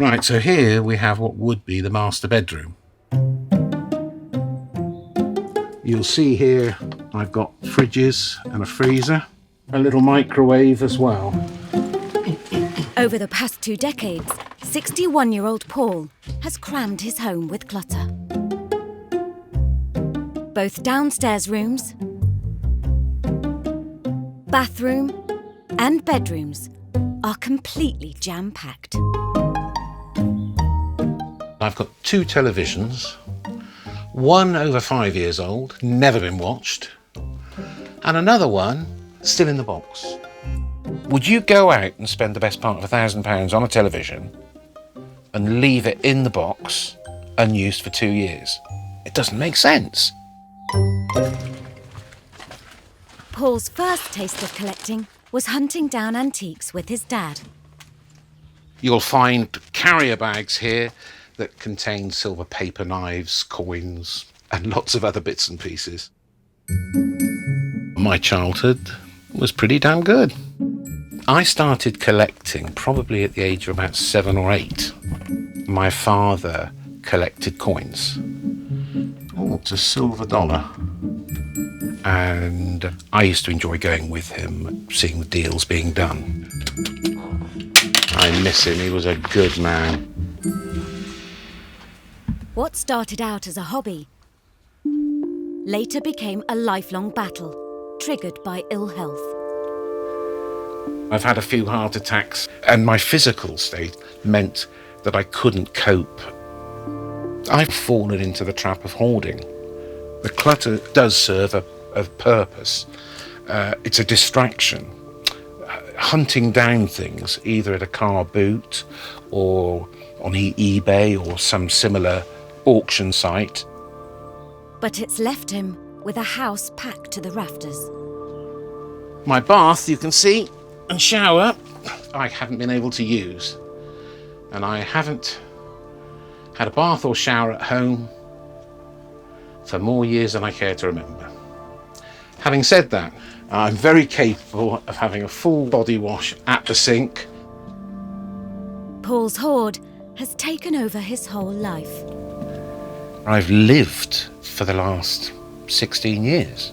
Right, so here we have what would be the master bedroom. You'll see here I've got fridges and a freezer, a little microwave as well. Over the past 2 decades, 61-year-old Paul has crammed his home with clutter. Both downstairs rooms, bathroom and bedrooms are completely jam-packed. I've got 2 televisions, one over 5 years old, never been watched, and another one still in the box. Would you go out and spend the best part of £1,000 on a television and leave it in the box unused for 2 years? It doesn't make sense. Paul's first taste of collecting was hunting down antiques with his dad. You'll find carrier bags here that contain silver paper knives, coins, and lots of other bits and pieces. My childhood was pretty damn good. I started collecting probably at the age of about 7 or 8. My father collected coins. Oh, it's a silver dollar. And I used to enjoy going with him, seeing the deals being done. I miss him, he was a good man. What started out as a hobby later became a lifelong battle, triggered by ill health. I've had a few heart attacks, and my physical state meant that I couldn't cope. I've fallen into the trap of hoarding. The clutter does serve a purpose. It's a distraction. Hunting down things, either at a car boot or on eBay or some similar auction site. But it's left him with a house packed to the rafters. My bath, you can see, and shower, I haven't been able to use. And I haven't had a bath or shower at home for more years than I care to remember. Having said that, I'm very capable of having a full body wash at the sink. Paul's hoard has taken over his whole life. I've lived for the last 16 years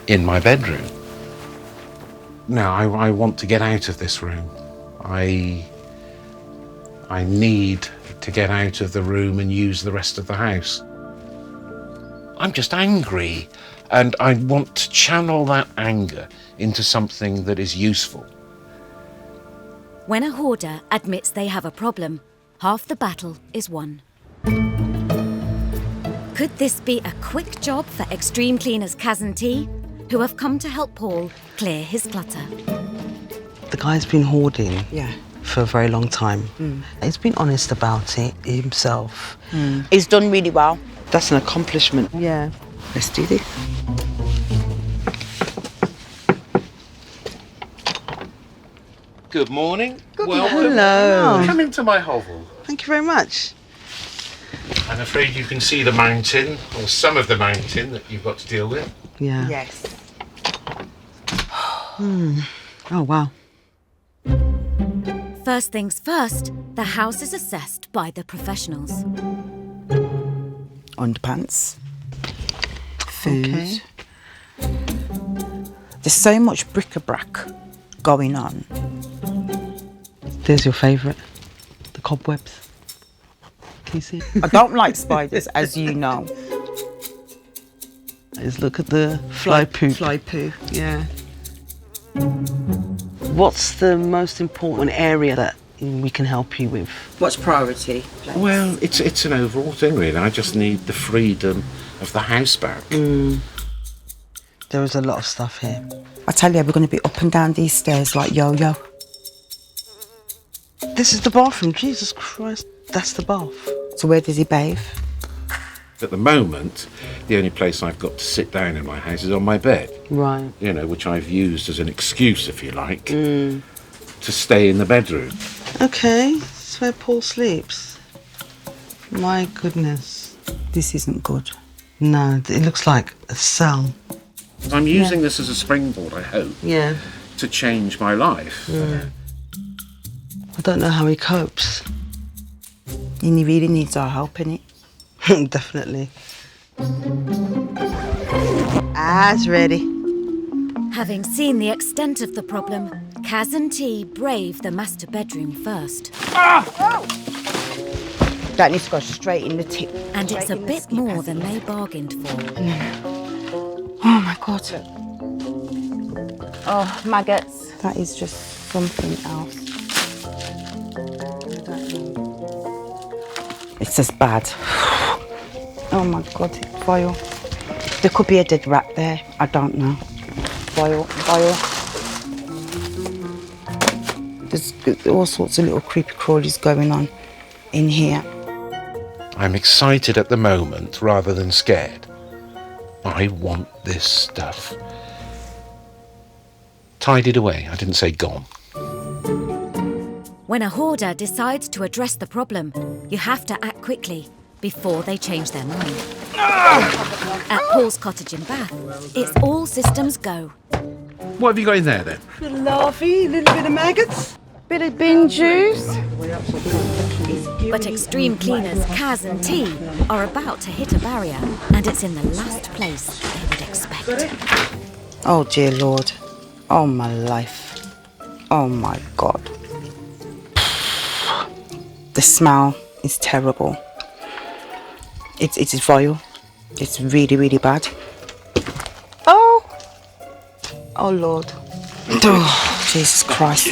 in my bedroom. Now, I want to get out of this room. I need to get out of the room and use the rest of the house. I'm just angry, and I want to channel that anger into something that is useful. When a hoarder admits they have a problem, half the battle is won. Could this be a quick job for extreme cleaners Kaz and T, who have come to help Paul clear his clutter? The guy's been hoarding for a very long time. He's been honest about it himself. He's done really well. That's an accomplishment. Yeah. Let's do this. Good morning. Welcome. Hello. Come into my hovel. Thank you very much. I'm afraid you can see the mountain, or some of the mountain that you've got to deal with. Yeah. Yes. Oh, wow. First things first, the house is assessed by the professionals. Underpants. Food. Okay. There's so much bric-a-brac going on. There's your favourite, the cobwebs. Can you see? I don't like spiders, as you know. Let's look at the fly poo. Fly poo. Yeah. What's the most important area that we can help you with? What's priority? Well, it's an overall thing, really. I just need the freedom of the house back. There is a lot of stuff here. I tell you, we're going to be up and down these stairs like yo-yo. This is the bathroom. Jesus Christ. That's the bath. So where does he bathe? At the moment, the only place I've got to sit down in my house is on my bed. Right. You know, which I've used as an excuse, if you like, to stay in the bedroom. Okay, that's where Paul sleeps. My goodness. This isn't good. No, it looks like a cell. I'm using this as a springboard, I hope, Yeah. to change my life. I don't know how he copes. And he really needs our help, innit? Definitely. It's ready. Having seen the extent of the problem, Kaz and T brave the master bedroom first. That needs to go straight in the tip. And it's a bit more than they bargained for. Oh my God. Oh, maggots. That is just something else. I don't know. It's just bad. Oh my God, vile. There could be a dead rat there. I don't know. Vile. There's all sorts of little creepy crawlies going on in here. I'm excited at the moment rather than scared. I want this stuff. Tidied away. I didn't say gone. When a hoarder decides to address the problem, you have to act quickly before they change their mind. At Paul's cottage in Bath, it's all systems go. What have you got in there then? A little larvae, a little bit of maggots, bit of bin juice. But extreme cleaners Kaz and T are about to hit a barrier, and it's in the last place they would expect. Oh dear Lord. Oh my life. Oh my God. The smell is terrible. It's vile. It's really, really bad. Oh Lord. Oh, Jesus Christ.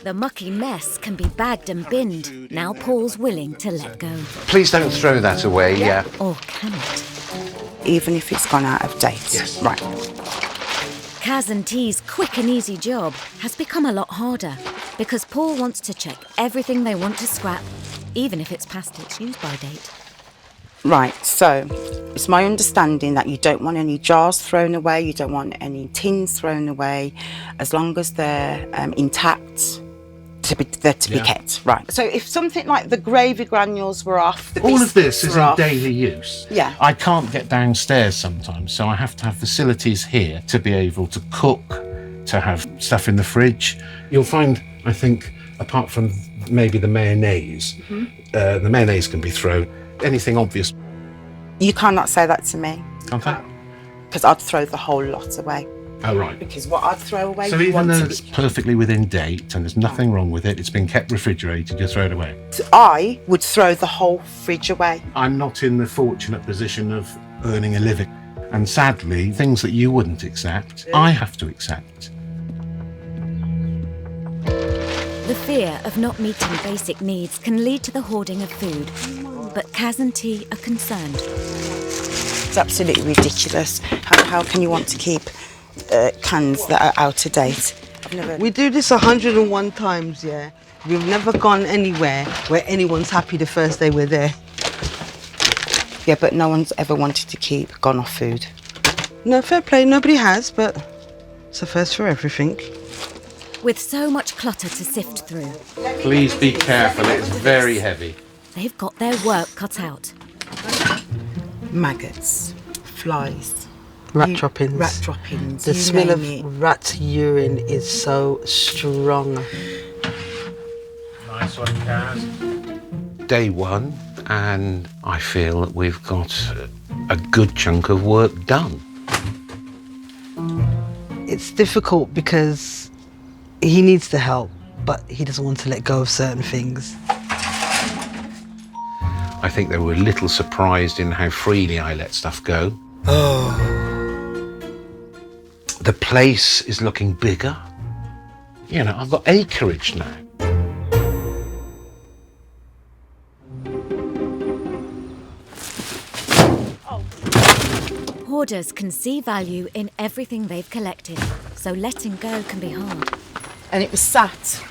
The mucky mess can be bagged and binned. Now Paul's willing to let go. Please don't throw that away, yeah. Or can it? Even if it's gone out of date. Yes. Right. Kaz and T's quick and easy job has become a lot harder because Paul wants to check everything they want to scrap, even if it's past its use-by date. Right, so it's my understanding that you don't want any jars thrown away, you don't want any tins thrown away, as long as they're intact, they're to be kept. Right. So if something like the gravy granules were off, the All of this biscuits is were in off. daily use. Yeah. I can't get downstairs sometimes, so I have to have facilities here to be able to cook, to have stuff in the fridge. You'll find, I think, apart from maybe the mayonnaise, the mayonnaise can be thrown. Anything obvious. You cannot say that to me, Can't I? because I'd throw the whole lot away. Oh, right. Because what I'd throw away, So you even want though to it's perfectly within date and there's nothing wrong with it, it's been kept refrigerated, you throw it away. I would throw the whole fridge away. I'm not in the fortunate position of earning a living. And sadly, things that you wouldn't accept, I have to accept. The fear of not meeting basic needs can lead to the hoarding of food, but Kaz and T are concerned. It's absolutely ridiculous. How can you want to keep cans that are out of date? We do this 101 times, yeah. We've never gone anywhere where anyone's happy the first day we're there. Yeah, but no one's ever wanted to keep gone off food. No, fair play, nobody has, but it's a first for everything. With so much clutter to sift through, Please be careful, it's very heavy. they've got their work cut out. Maggots, flies, Rat droppings. Rat droppings. The you smell of name it. rat urine is so strong. Nice one, Kaz. Day one, and I feel that we've got a good chunk of work done. It's difficult because he needs the help, but he doesn't want to let go of certain things. I think they were a little surprised in how freely I let stuff go. The place is looking bigger. You know, I've got acreage now. Hoarders can see value in everything they've collected, so letting go can be hard. And it was sat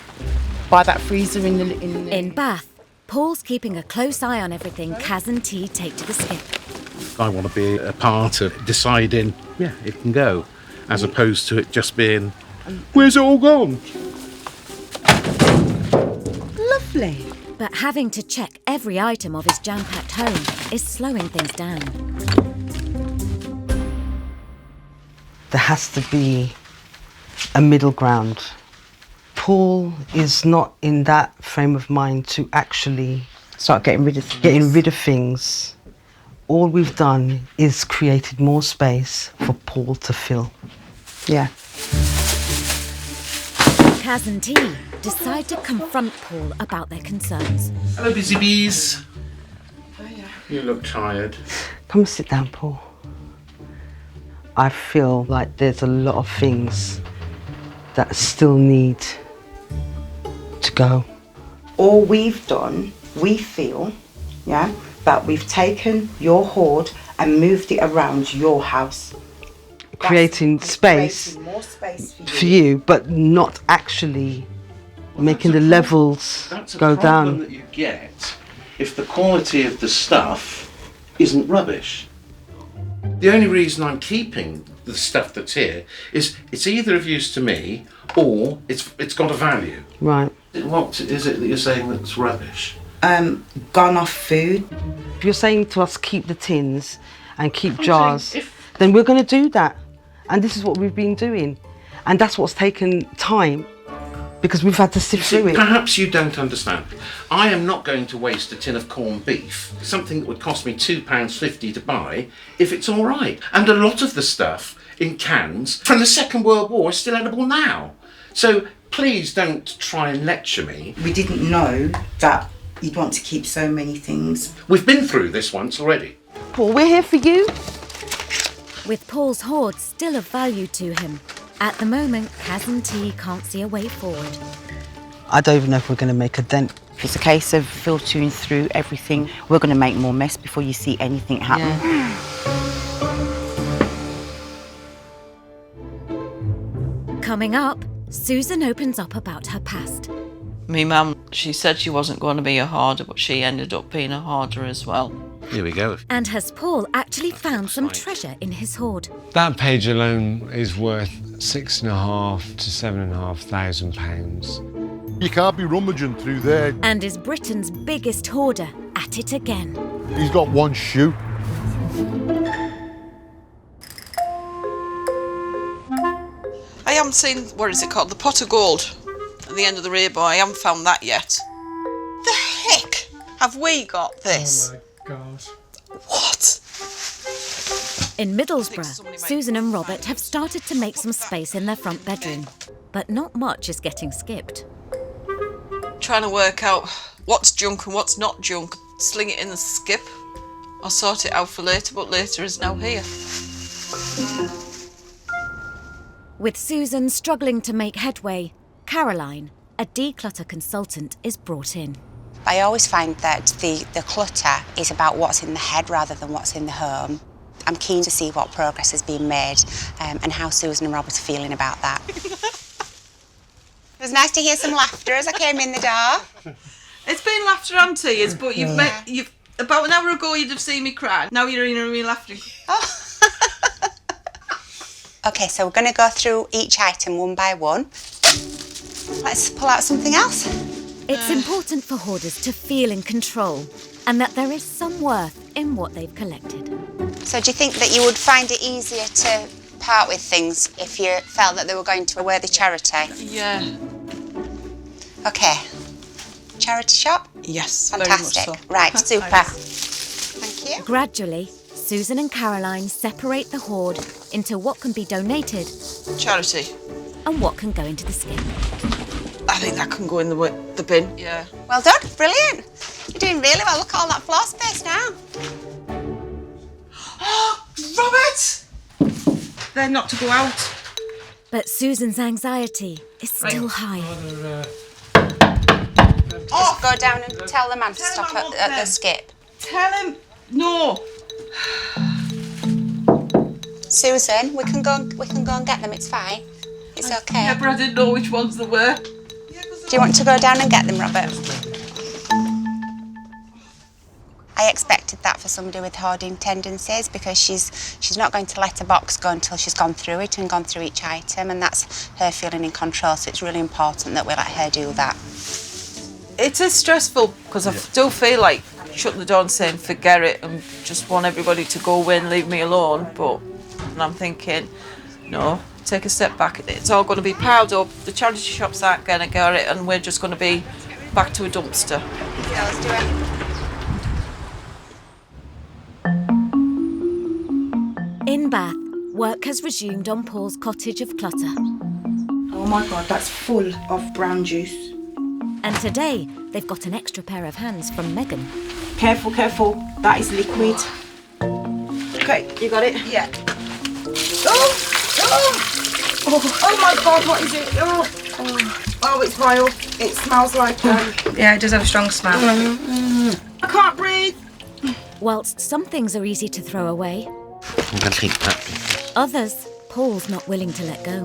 by that freezer in the... In Bath, Paul's keeping a close eye on everything Kaz and T take to the skip. I want to be a part of deciding, yeah, it can go, as opposed to it just being, where's it all gone? Lovely. But having to check every item of his jam-packed home is slowing things down. There has to be a middle ground. Paul is not in that frame of mind to actually start getting rid of things. All we've done is created more space for Paul to fill. Yeah. Kaz and T decide to confront Paul about their concerns. Hello, busy bees. You look tired. Come and sit down, Paul. I feel like there's a lot of things that still need to go. All we've done, we feel, yeah, that we've taken your hoard and moved it around your house. Creating space, Creating more space for you, but not actually making the levels go That's a problem down. that you get if the quality of the stuff isn't rubbish. The only reason I'm keeping the stuff that's here is it's either of use to me or it's got a value. Right. What is it that you're saying that's rubbish? Gone off food. If you're saying to us keep the tins and keep I'm jars, saying then we're going to do that. And this is what we've been doing. And that's what's taken time because we've had to sift through it. Perhaps you don't understand. I am not going to waste a tin of corned beef, something that would cost me £2.50 to buy, if it's all right. And a lot of the stuff in cans from the Second World War is still edible now. So please don't try and lecture me. We didn't know that you'd want to keep so many things. We've been through this once already. Paul, we're here for you. With Paul's hoard still of value to him, at the moment, Kaz and T can't see a way forward. I don't even know if we're going to make a dent. If it's a case of filtering through everything, we're going to make more mess before you see anything happen. Coming up, Susan opens up about her past. Me mum, she said she wasn't going to be a hoarder, but she ended up being a hoarder as well. Here we go. And has Paul actually found some treasure in his hoard? That page alone is worth £6,500 to £7,500. You can't be rummaging through there. And is Britain's biggest hoarder at it again? He's got one shoe. I haven't seen, what is it called, the pot of gold at the end of the rainbow. I haven't found that yet. The heck have we got this? Oh my God. What? In Middlesbrough, Susan and Robert have started to make some space in their front bedroom. But not much is getting skipped. Trying to work out what's junk and what's not junk. Sling it in the skip. I'll sort it out for later, but later is now here. With Susan struggling to make headway, Caroline, a declutter consultant, is brought in. I always find that the clutter is about what's in the head rather than what's in the home. I'm keen to see what progress has been made and how Susan and Robert are feeling about that. It was nice to hear some laughter as I came in the door. It's been laughter and tears, but you've about an hour ago you'd have seen me cry. Now you're in me laughing. Oh. OK, so we're going to go through each item one by one. Let's pull out something else. It's important for hoarders to feel in control and that there is some worth in what they've collected. So do you think that you would find it easier to part with things if you felt that they were going to a worthy charity? Yeah. OK. Charity shop? Yes, Fantastic. very much so. Right, super. Thank you. Gradually, Susan and Caroline separate the hoard into what can be donated Charity. and what can go into the skip. I think that can go in the bin. Yeah. Well done, brilliant. You're doing really well. Look at all that floor space now. Oh, Robert! They're not to go out. But Susan's anxiety is still high. Just go down and tell the man to stop him I want at the them. skip. Tell him no. Susan, we can go and get them. It's fine. It's okay. Yeah, but I didn't know which ones they were. Do you want to go down and get them, Robert? I expected that for somebody with hoarding tendencies because she's not going to let a box go until she's gone through it and gone through each item, and that's her feeling in control, so it's really important that we let her do that. It is stressful because I still feel like shutting the door and saying forget it and just want everybody to go away and leave me alone, and I'm thinking, no, take a step back. It's all going to be piled up, the charity shops aren't going to get it, and we're just going to be back to a dumpster. Yeah, let's do it. Bath, work has resumed on Paul's cottage of clutter. Oh my God, that's full of brown juice. And today, they've got an extra pair of hands from Megan. Careful, careful. That is liquid. Okay, you got it? Yeah. Oh my God, what is it? Oh, it's vile. It smells like... Yeah, it does have a strong smell. I can't breathe. Whilst some things are easy to throw away, I'm going to keep that. others, Paul's not willing to let go.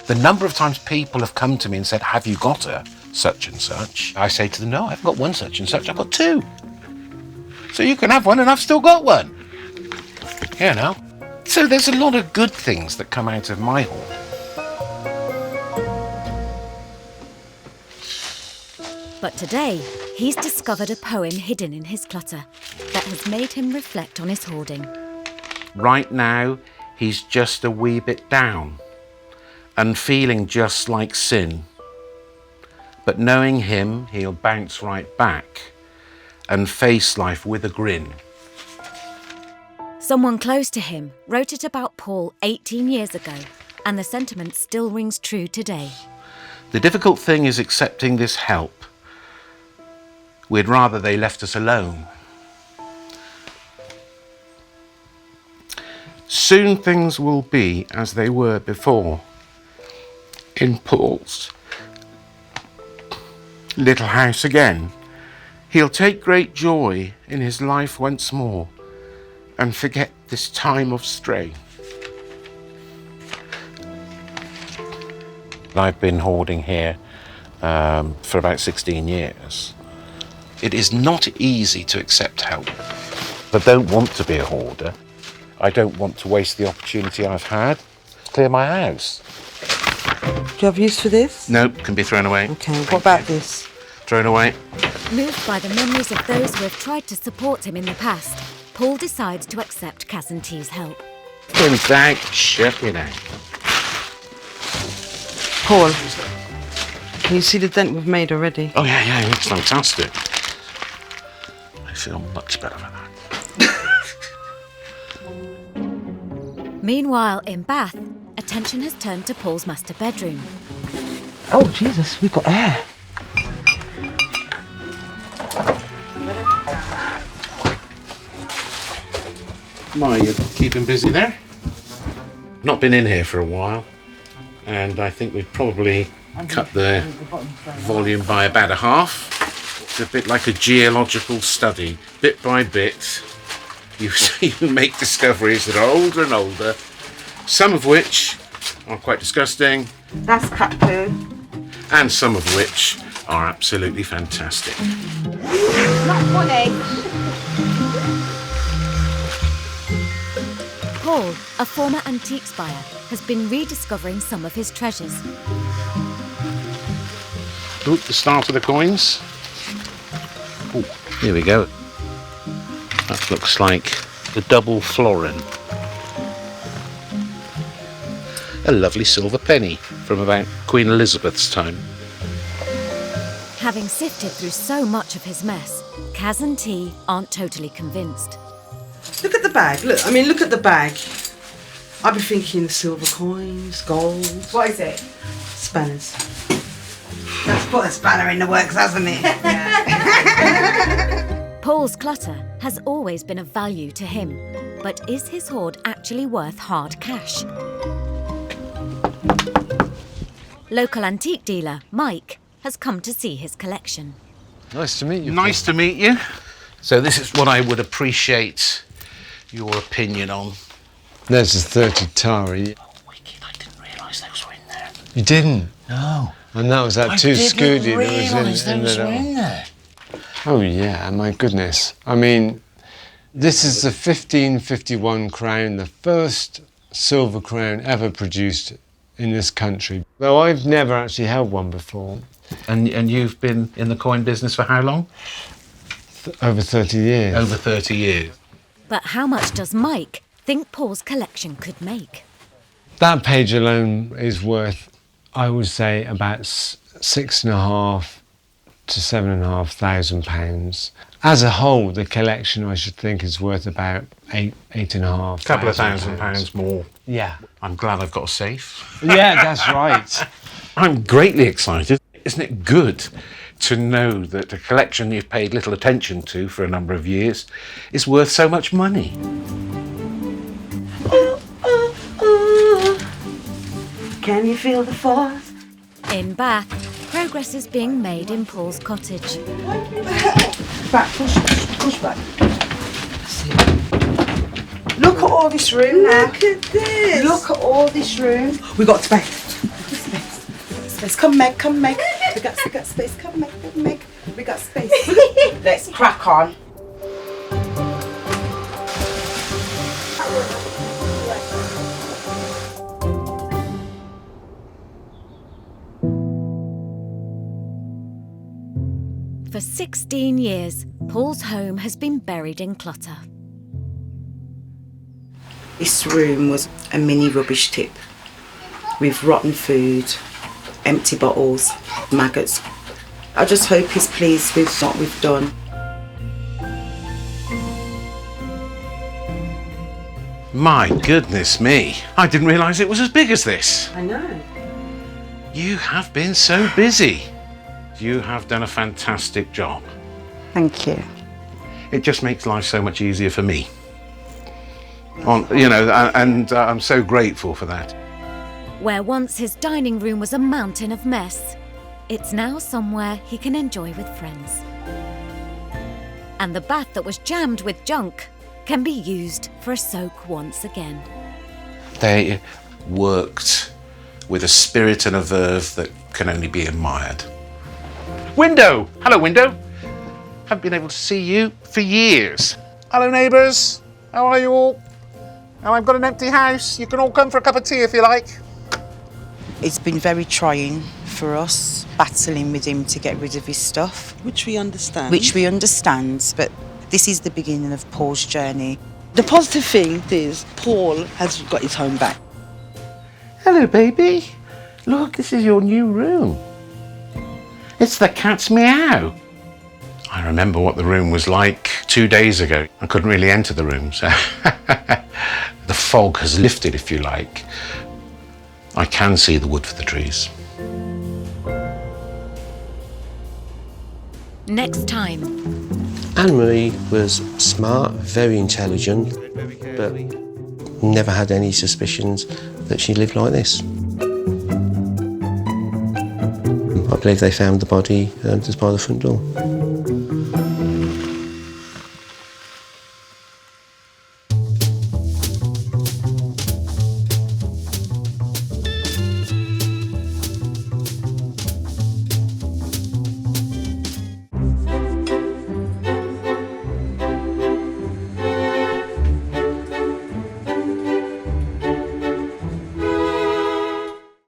The number of times people have come to me and said, have you got a such and such? I say to them, no, I haven't got one such and such, I've got two. So you can have one and I've still got one. You know. So there's a lot of good things that come out of my hoard. But today, he's discovered a poem hidden in his clutter that has made him reflect on his hoarding. Right now, he's just a wee bit down and feeling just like sin. But knowing him, he'll bounce right back and face life with a grin. Someone close to him wrote it about Paul 18 years ago, and the sentiment still rings true today. The difficult thing is accepting this help. We'd rather they left us alone. Soon things will be as they were before. In Paul's little house again, he'll take great joy in his life once more and forget this time of strain. I've been hoarding here for about 16 years. It is not easy to accept help. I don't want to be a hoarder. I don't want to waste the opportunity I've had to clear my house. Do you have use for this? Nope, can be thrown away. Okay, what about this? Thrown away. Moved by the memories of those who have tried to support him in the past, Paul decides to accept Kaz and T's help. Without checking out. Paul, can you see the dent we've made already? Oh yeah, it looks fantastic. I feel much better for that. Meanwhile, in Bath, attention has turned to Paul's master bedroom. Oh, Jesus, we've got air. My, you're keeping busy there? Not been in here for a while, and I think we've probably cut the volume by about a half. It's a bit like a geological study. Bit by bit, you make discoveries that are older and older, some of which are quite disgusting, That's cat poo. and some of which are absolutely fantastic. Not funny. Paul, a former antiques buyer, has been rediscovering some of his treasures. Oop, the start of the coins. Ooh, here we go. That looks like the double florin. A lovely silver penny from about Queen Elizabeth's time. Having sifted through so much of his mess, Kaz and T aren't totally convinced. Look at the bag. Look at the bag. I'd be thinking silver coins, gold. What is it? Spanners. That's put a spanner in the works, hasn't it? Paul's clutter has always been of value to him, but is his hoard actually worth hard cash? Local antique dealer Mike has come to see his collection. Nice to meet you. Nice to meet you. So this is what I would appreciate your opinion on. There's a 30 Tari. Oh, wicked, I didn't realise those were in there. You didn't? No. And that was that two Scooty that was in the little... there. Oh yeah, my goodness. I mean, this is the 1551 crown, the first silver crown ever produced in this country. Though I've never actually held one before. And you've been in the coin business for how long? Over 30 years. Over 30 years. But how much does Mike think Paul's collection could make? That page alone is worth, I would say, about 6.5 to £7,500. As a whole, the collection, I should think, is worth about £8,500. Couple of £1,000 more. Yeah. I'm glad I've got a safe. Yeah, that's right. I'm greatly excited. Isn't it good to know that a collection you've paid little attention to for a number of years is worth so much money? Can you feel the force? In Bath, progress is being made in Paul's cottage. Back, push back. Look at all this room now. Look at this. Look at all this room. We got space. Space. Come, Meg. We got space. Come, Meg. We got space. Let's crack on. For 16 years, Paul's home has been buried in clutter. This room was a mini rubbish tip with rotten food, empty bottles, maggots. I just hope he's pleased with what we've done. My goodness me. I didn't realise it was as big as this. I know. You have been so busy. You have done a fantastic job. Thank you. It just makes life so much easier for me. I'm so grateful for that. Where once his dining room was a mountain of mess, it's now somewhere he can enjoy with friends. And the bath that was jammed with junk can be used for a soak once again. They worked with a spirit and a verve that can only be admired. Window! Hello, Window. Haven't been able to see you for years. Hello, neighbours. How are you all? Now I've got an empty house. You can all come for a cup of tea if you like. It's been very trying for us, battling with him to get rid of his stuff. Which we understand. But this is the beginning of Paul's journey. The positive thing is Paul has got his home back. Hello, baby. Look, this is your new room. It's the cat's meow. I remember what the room was like 2 days ago. I couldn't really enter the room, so the fog has lifted, if you like. I can see the wood for the trees. Next time. Anne-Marie was smart, very intelligent, but never had any suspicions that she lived like this. I believe they found the body just by the front door.